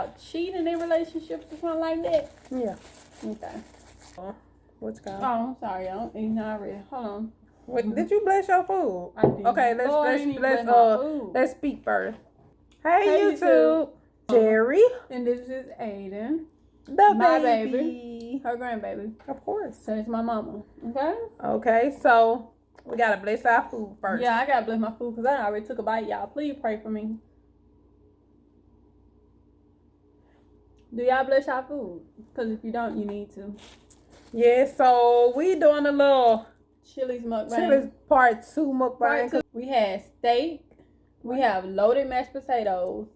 about cheating in relationships or something like that? Yeah. Okay. What's called? Oh, I'm sorry, I'm eating already. Hold on. Wait, did you bless your food? I did. Okay, let's speak first. Hey, YouTube. Jerry. And this is Aiden. My baby. Her grandbaby. Of course. So it's my mama. Okay? Okay, so we gotta bless our food first. Yeah, I gotta bless my food because I already took a bite, y'all. Please pray for me. Do y'all bless y'all food? Because if you don't, you need to. Yeah, so we doing a little Chili's mukbang. Chili's part 2 mukbang. Part 2. We had steak. We have loaded mashed potatoes.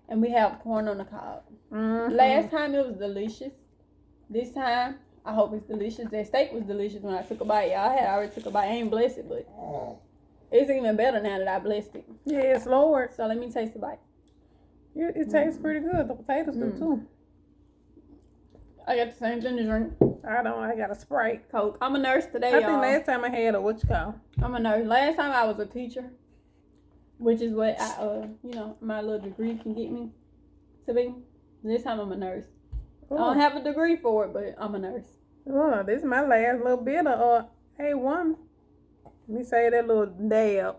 And we have corn on the cob. Mm-hmm. Last time it was delicious. This time, I hope it's delicious. That steak was delicious when I took a bite. Y'all had already took a bite. I ain't blessed it, but it's even better now that I blessed it. Yes, Lord. So let me taste the bite. It tastes pretty good. The potatoes do too. I got the same thing to drink. I got a Sprite. Coke. I'm a nurse today, I y'all. think last time I had I'm a nurse. Last time I was a teacher. Which is what my little degree can get me to be. This time I'm a nurse. Ooh. I don't have a degree for it, but I'm a nurse. Oh, this is my last little bit of A1. Let me say that little dab.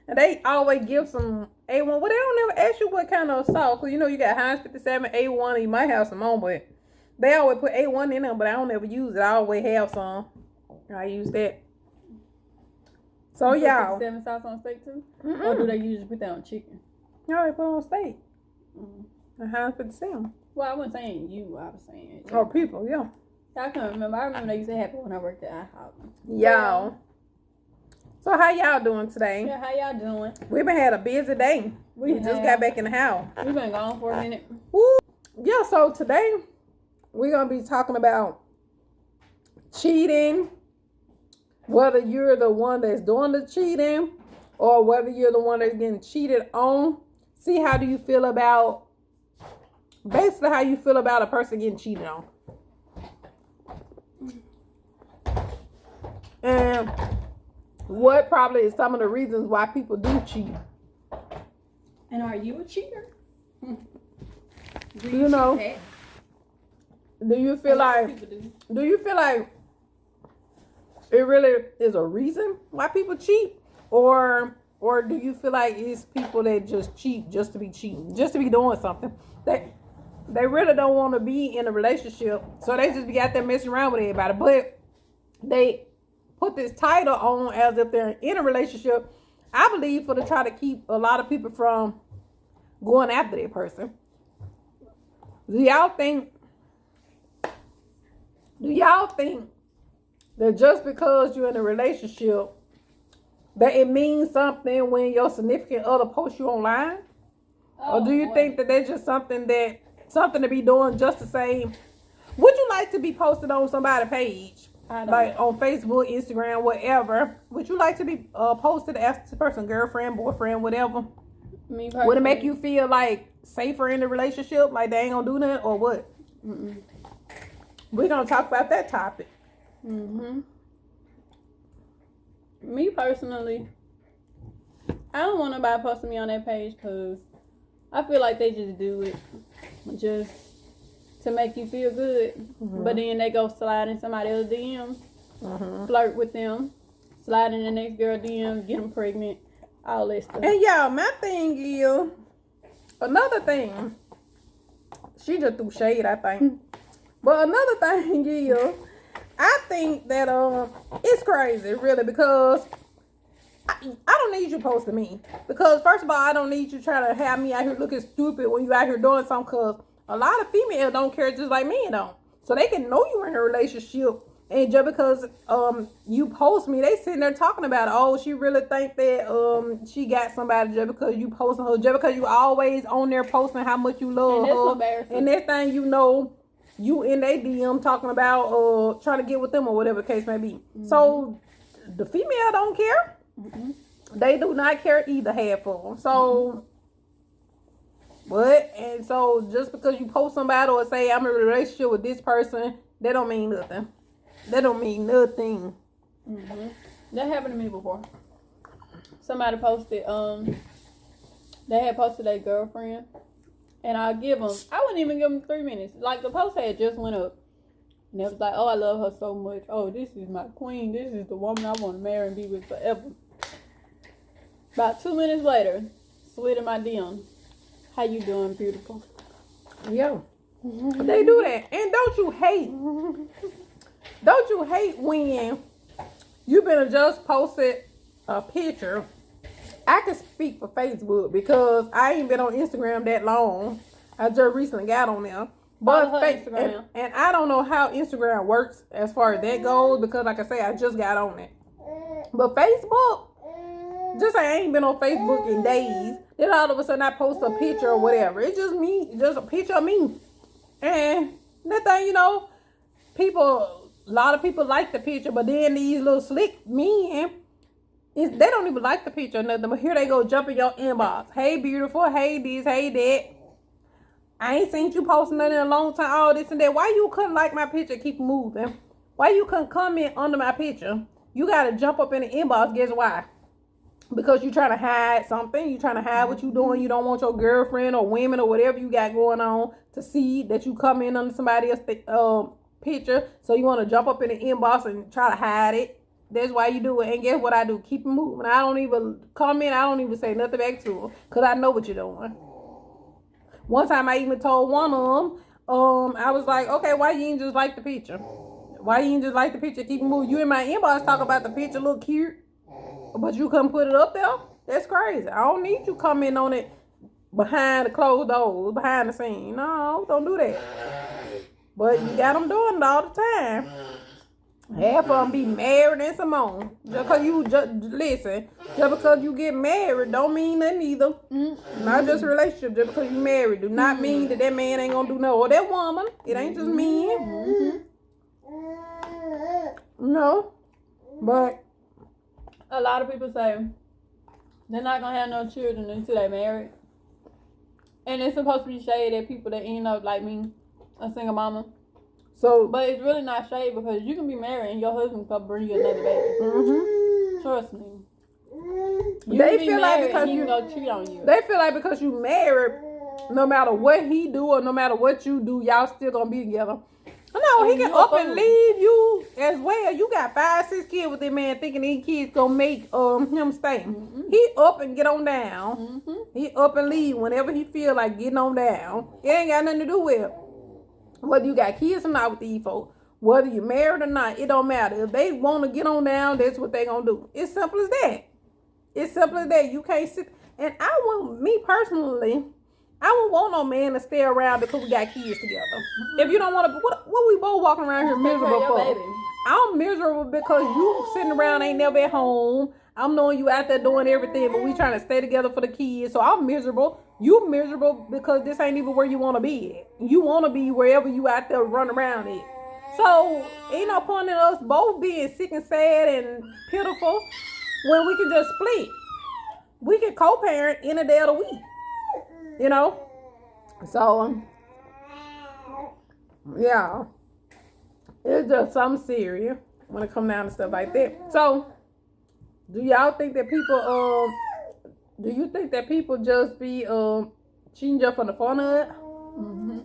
And they always give some A1. Well, they don't ever ask you what kind of sauce. Because, you got Heinz 57, A1, and you might have some on, but they always put A1 in them, but I don't ever use it. I always have some. I use that. So, y'all. 57 sauce on steak, too? Mm-mm. Or do they usually put that on chicken? No, they put it on steak. Heinz 57. Well, I wasn't saying you. I was saying Oh, people, yeah. I can't remember. I remember they used to have it when I worked at IHOP. Y'all. So how y'all doing today? Yeah, how y'all doing? We've been had a busy day. We just got back in the house. We've been gone for a minute. Woo. Yeah, so today we're going to be talking about cheating, whether you're the one that's doing the cheating or whether you're the one that's getting cheated on. See, how do you feel about, basically how you feel about a person getting cheated on. And what probably is some of the reasons why people do cheat. And are you a cheater? Do you feel like it really is a reason why people cheat? Or do you feel like it's people that just cheat just to be cheating, just to be doing something? They really don't want to be in a relationship, so they just be out there messing around with everybody. But they put this title on as if they're in a relationship, I believe, to try to keep a lot of people from going after that person. Do y'all think that just because you're in a relationship that it means something when your significant other posts you online? Or do you think that that's just something to be doing just to say, would you like to be posted on somebody's page? Like on Facebook, Instagram, whatever. Would you like to be posted as the person, girlfriend, boyfriend, whatever? Me personally. Would it make you feel like safer in the relationship? Like they ain't gonna do that or what? Mm-mm. We're gonna talk about that topic. Mm-hmm. Me personally, I don't want nobody posting me on that page because I feel like they just do it just to make you feel good. Mm-hmm. But then they go slide in somebody else's DMs, flirt with them, slide in the next girl DM, get them pregnant, all that stuff. And y'all, my thing is, another thing, she just threw shade, I think. But another thing is, I think that it's crazy, really, because I don't need you posting me. Because first of all, I don't need you trying to have me out here looking stupid when you out here doing something. Because a lot of females don't care just like men don't. So they can know you're in a relationship, and just because you post me, they sitting there talking about it. Oh, she really think that she got somebody just because you posting her, just because you always on there posting how much you love her. And next thing you know, you in their DM talking about trying to get with them or whatever the case may be. Mm-hmm. So the female don't care. Mm-hmm. They do not care either, half of them. So what? And so just because you post somebody or say I'm in a relationship with this person, that don't mean nothing. That don't mean nothing. Mm-hmm. That happened to me before. Somebody posted, they had posted their girlfriend And I wouldn't even give them 3 minutes. Like the post had just went up. And it was like, oh, I love her so much. Oh, this is my queen. This is the woman I want to marry and be with forever. About 2 minutes later, slid in my DM. How you doing, beautiful? Yeah. They do that. And don't you hate when you been just posted a picture? I can speak for Facebook because I ain't been on Instagram that long. I just recently got on there. But Instagram. And I don't know how Instagram works as far as that goes because like I say, I just got on it. But Facebook, just like I ain't been on Facebook in days. Then all of a sudden I post a picture or whatever. It's just me, just a picture of me. And that thing, you know, a lot of people like the picture, but then these little slick men, they don't even like the picture or nothing. But here they go jump in your inbox. Hey, beautiful. Hey, this. Hey, that. I ain't seen you posting nothing in a long time. All this and that. Why you couldn't like my picture? Keep moving. Why you couldn't comment under my picture? You got to jump up in the inbox. Guess why? Because you trying to hide something. You trying to hide what you doing. You don't want your girlfriend or women or whatever you got going on to see that you come in under somebody else's picture. So you want to jump up in the inbox and try to hide it. That's why you do it. And guess what I do? Keep it moving. I don't even comment. I don't even say nothing back to her. Because I know what you're doing. One time I even told one of them, I was like, okay, why you ain't just like the picture? Why you ain't just like the picture? Keep it moving. You in my inbox talk about the picture look cute. But you couldn't put it up there? That's crazy. I don't need you coming on it behind the closed doors, behind the scene. No, don't do that. But you got them doing it all the time. Half of them be married and some more. Just because you get married don't mean nothing either. Mm-hmm. Not just a relationship. Just because you married do not mean that man ain't gonna do no. Or that woman. It ain't just men. Mm-hmm. No. But a lot of people say they're not gonna have no children until they married. And it's supposed to be shade at people that end up like me, a single mama. So, but it's really not shade because you can be married and your husband can bring you another baby. Mm-hmm. Trust me. They feel like because you go cheat on you. They feel like because you married, no matter what he do or no matter what you do, y'all still gonna be together. No, he can up and leave you as well. You got 5, 6 kids with that man thinking these kids gonna make him stay. Mm-hmm. He up and get on down. Mm-hmm. He up and leave whenever he feel like getting on down. It ain't got nothing to do with whether you got kids or not with these folks. Whether you married or not, it don't matter. If they want to get on down, that's what they gonna do. It's simple as that. It's simple as that. You can't sit. And me personally, I won't want no man to stay around because we got kids together. If you don't want to, what we both walking around here miserable for? I'm miserable because you sitting around ain't never at home. I'm knowing you out there doing everything, but we trying to stay together for the kids. So I'm miserable. You miserable because this ain't even where you want to be at. You want to be wherever you out there run around at. So ain't no point in us both being sick and sad and pitiful when we can just split. We can co-parent in a day of the week. You know? So, yeah. It's just something serious when it come down to stuff like that. So, do y'all think that people, do you think that people just be cheating just for the fun of it? Mm-hmm.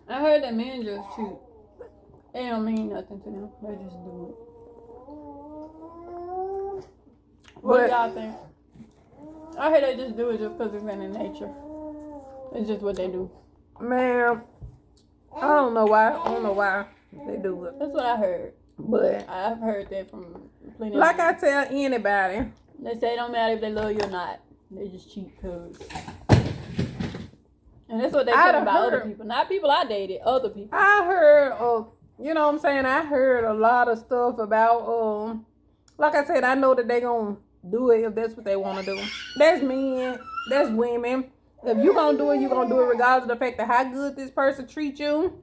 I heard that men just cheat. It don't mean nothing to them. They just do it. What do y'all think? I heard they just do it just because it's in their nature. It's just what they do. Man, I don't know why. I don't know why they do it. That's what I heard. But I've heard that from plenty of like I tell anybody. They say it don't matter if they love you or not. They just cheat because. And that's what they say about other people. Not people I dated, other people. I heard you know what I'm saying? I heard a lot of stuff about like I said, I know that they gonna do it if that's what they want to do. That's men, that's women. If you gonna do it, you gonna do it regardless of the fact that how good this person treats you,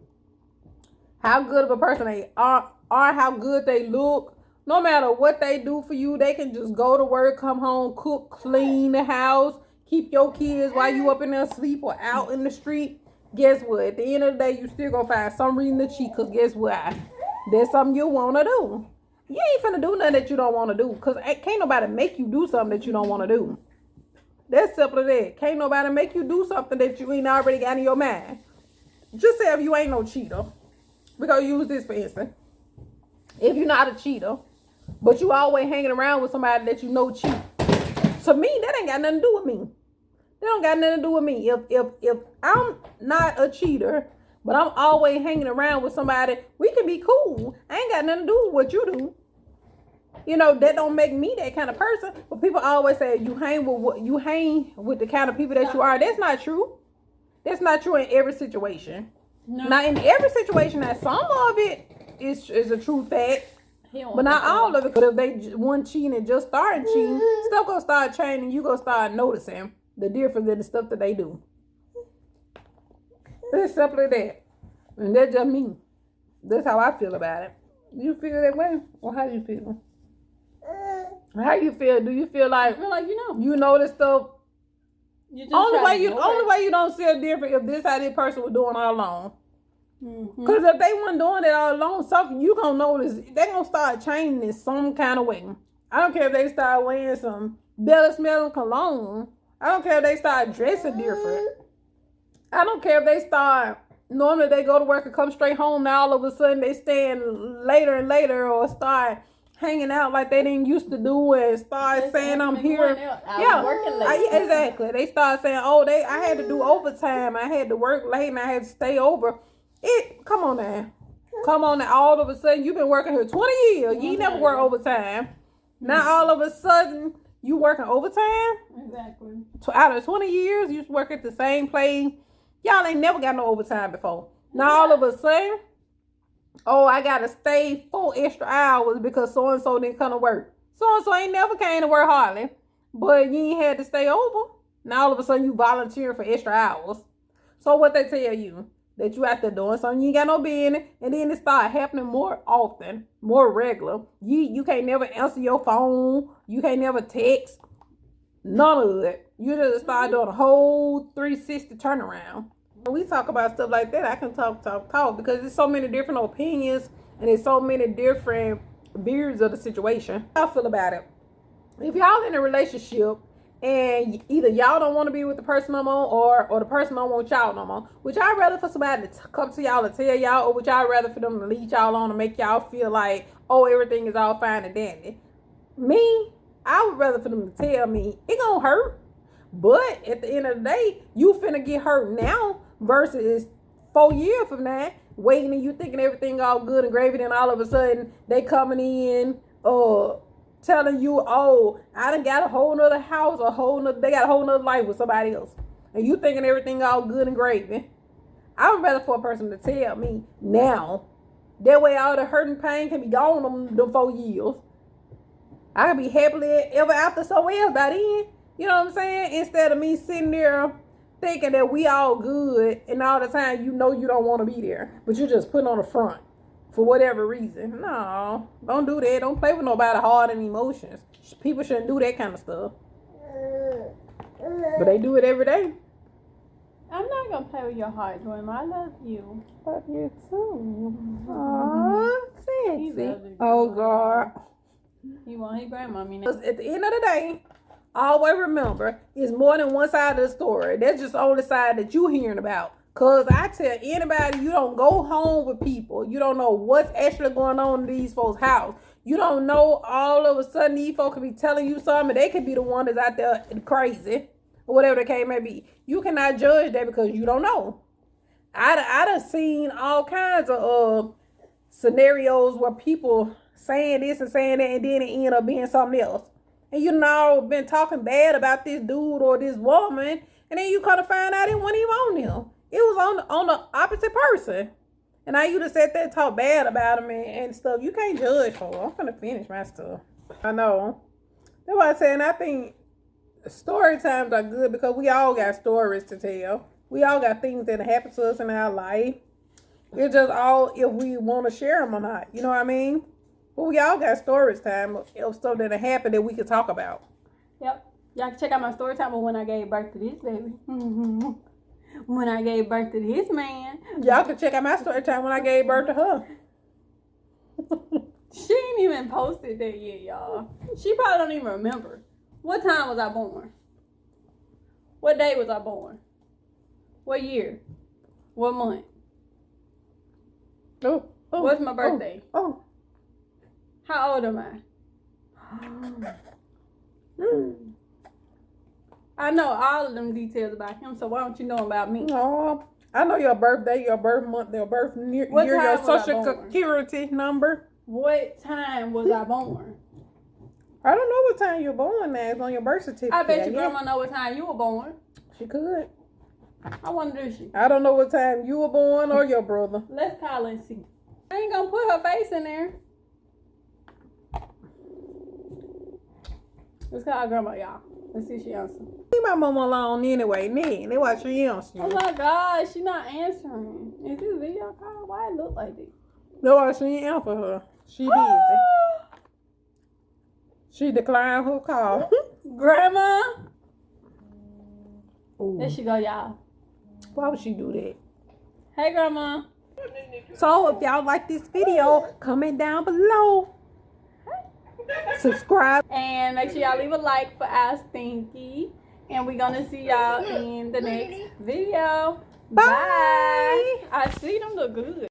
how good of a person they are, how good they look. No matter what they do for you, they can just go to work, come home, cook, clean the house, keep your kids while you up in there asleep or out in the street. Guess what? At the end of the day, you still gonna find some reason to cheat. Cause guess what? There's something you wanna do. You ain't finna do nothing that you don't want to do. Because can't nobody make you do something that you don't want to do. That's simple as that. Can't nobody make you do something that you ain't already got in your mind. Just say if you ain't no cheater. We're going to use this for instance. If you're not a cheater, but you always hanging around with somebody that you know cheat. To me, that ain't got nothing to do with me. That don't got nothing to do with me. If I'm not a cheater, but I'm always hanging around with somebody, we can be cool. I ain't got nothing to do with what you do. You know, that don't make me that kind of person. But people always say you hang with the kind of people that you are. That's not true. That's not true in every situation. No. Not in every situation. Now, some of it is a true fact. But not all of it. But if they one cheating and just starting cheating, stuff gonna start changing. You gonna start noticing the difference in the stuff that they do. It's simply that. And that's just me. That's how I feel about it. You feel that way? Or how you feel? How you feel? Do you feel like you know this stuff? Only way you don't feel different if this how this person was doing all along. Because if they weren't doing it all along, something you gonna notice they gonna start changing in some kind of way. I don't care if they start wearing some better smelling cologne. I don't care if they start dressing different. I don't care if they start normally they go to work and come straight home. Now all of a sudden they stand later and later or start hanging out like they didn't used to do and start saying I'm here. Exactly. They start saying, I had to do overtime. I had to work late and I had to stay over. Come on now. All of a sudden you've been working here 20 years. You ain't never work overtime. Now all of a sudden you working overtime. Exactly. Out of 20 years you work at the same place. Y'all ain't never got no overtime before. Now all of a sudden, I gotta stay 4 extra hours because so and so didn't come to work. So and so ain't never came to work hardly, but you ain't had to stay over. Now all of a sudden you volunteer for extra hours. So what they tell you that you out there doing something you ain't got no business, and then it start happening more often, more regular. You can't never answer your phone. You can't never text. None of it. You just start doing a whole 360 turnaround. When we talk about stuff like that, I can talk because there's so many different opinions and there's so many different views of the situation. How I feel about it. If y'all in a relationship and either y'all don't want to be with the person no more or the person don't want y'all no more, would y'all rather for somebody to come to y'all and tell y'all, or would y'all rather for them to lead y'all on and make y'all feel like, everything is all fine and dandy? Me, I would rather for them to tell me it gonna hurt. But at the end of the day, you finna get hurt now versus 4 years from now, waiting and you thinking everything all good and gravy, then all of a sudden they coming in telling you, I done got a whole nother house, they got a whole nother life with somebody else. And you thinking everything all good and gravy. I would rather for a person to tell me now. That way all the hurt and pain can be gone them 4 years. I can be happily ever after somewhere else by then. You know what I'm saying? Instead of me sitting there thinking that we all good and all the time you know you don't want to be there, but you're just putting on the front for whatever reason. No, don't do that. Don't play with nobody's heart and emotions. People shouldn't do that kind of stuff. But they do it every day. I'm not going to play with your heart, Joyma. I love you. Love you too. Aww, sexy. Oh, God. He want his grandmommy now. At the end of the day, always remember, it's more than one side of the story. That's just the only side that you hearing about. Because I tell anybody, you don't go home with people. You don't know what's actually going on in these folks' house. You don't know all of a sudden these folks could be telling you something. They could be the one that's out there crazy. Or whatever the case may be. You cannot judge that because you don't know. I done seen all kinds of scenarios where people saying this and saying that, and then it end up being something else. And you know, been talking bad about this dude or this woman, and then you kind of find out it wasn't even on them. It was on the opposite person. And now you just sat there and talk bad about them and stuff. You can't judge for them. I'm finna finish my stuff. I know. That's what I'm saying. I think story times are good because we all got stories to tell. We all got things that happen to us in our life. It's just all if we want to share them or not. You know what I mean? But we all got stories time of stuff that happened that we could talk about. Yep. Y'all can check out my story time of when I gave birth to this baby. When I gave birth to this man. Y'all can check out my story time when I gave birth to her. She ain't even posted that yet, y'all. She probably don't even remember. What time was I born? What day was I born? What year? What month? Oh, What's my birthday? Oh. How old am I? I know all of them details about him, so why don't you know about me? Oh, I know your birthday, your birth month, your birth year, What your time was I social born? security number. What time was I born? I don't know what time you're born now. It's on your birth certificate. I bet your grandma know what time you were born. She could. I wonder if she. I don't know what time you were born or your brother. Let's call and see. I ain't gonna put her face in there. Let's call grandma, y'all. Let's see if she answers. Leave my mama alone anyway. Nah, they watch she answer Oh you. my God, she not answering. Is this video call? Why it look like this? No, why she ain't answer her. She busy. She declined her call. Grandma. Ooh. There she go, y'all. Why would she do that? Hey, grandma. So if y'all like this video, comment down below. Subscribe. And make sure y'all leave a like for our Stinky. And we're gonna see y'all in the next video. Bye. Bye. I see them look good.